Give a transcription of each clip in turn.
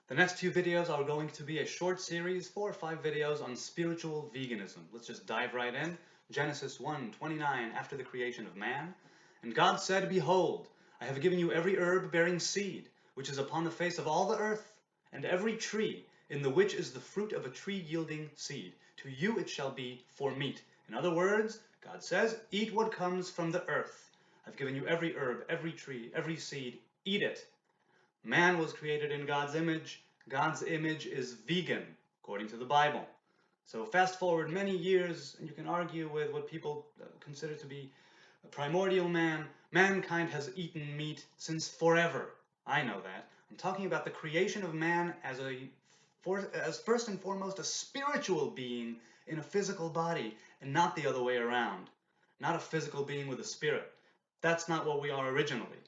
The next few videos are going to be a short series, 4 or 5 videos on spiritual veganism. Let's just dive right in. Genesis 1:29, after the creation of man. And God said, Behold, I have given you every herb bearing seed, which is upon the face of all the earth, and every tree, in the which is the fruit of a tree yielding seed. To you it shall be for meat. In other words, God says, eat what comes from the earth. I've given you every herb, every tree, every seed. Eat it. Man was created in God's image. God's image is vegan, according to the Bible. So fast forward many years, and you can argue with what people consider to be a primordial man. Mankind has eaten meat since forever. I know that. I'm talking about the creation of man as first and foremost a spiritual being in a physical body, and not the other way around. Not a physical being with a spirit. That's not what we are originally,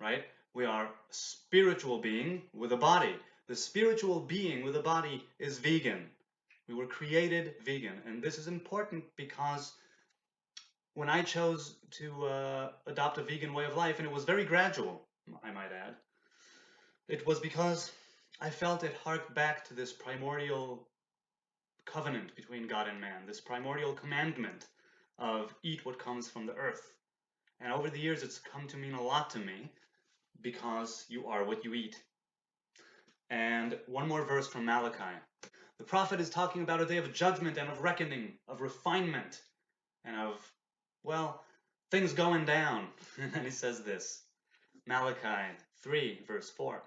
right? We are a spiritual being with a body. The spiritual being with a body is vegan. We were created vegan. And this is important because when I chose to adopt a vegan way of life, and it was very gradual, I might add, it was because I felt it harked back to this primordial covenant between God and man, this primordial commandment of eat what comes from the earth. And over the years, it's come to mean a lot to me because you are what you eat. And one more verse from Malachi. The prophet is talking about a day of judgment and of reckoning, of refinement, and of, well, things going down. And he says this, Malachi 3, verse 4.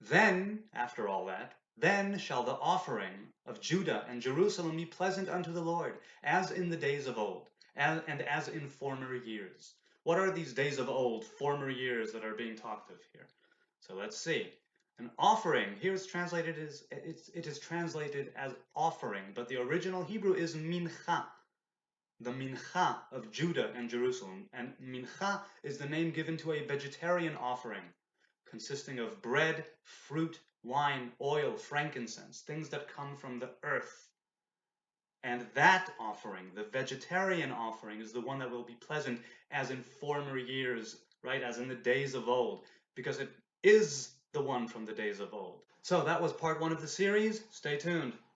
Then, after all that, then shall the offering of Judah and Jerusalem be pleasant unto the Lord, as in the days of old, and as in former years. What are these days of old, former years that are being talked of here? So let's see. An offering, here it's translated as, it is translated as offering, but the original Hebrew is mincha, the mincha of Judah and Jerusalem. And mincha is the name given to a vegetarian offering, consisting of bread, fruit, wine, oil, frankincense, things that come from the earth. And that offering, the vegetarian offering, is the one that will be pleasant as in former years, right? As in the days of old, because it is the one from the days of old. So that was part 1 of the series. Stay tuned.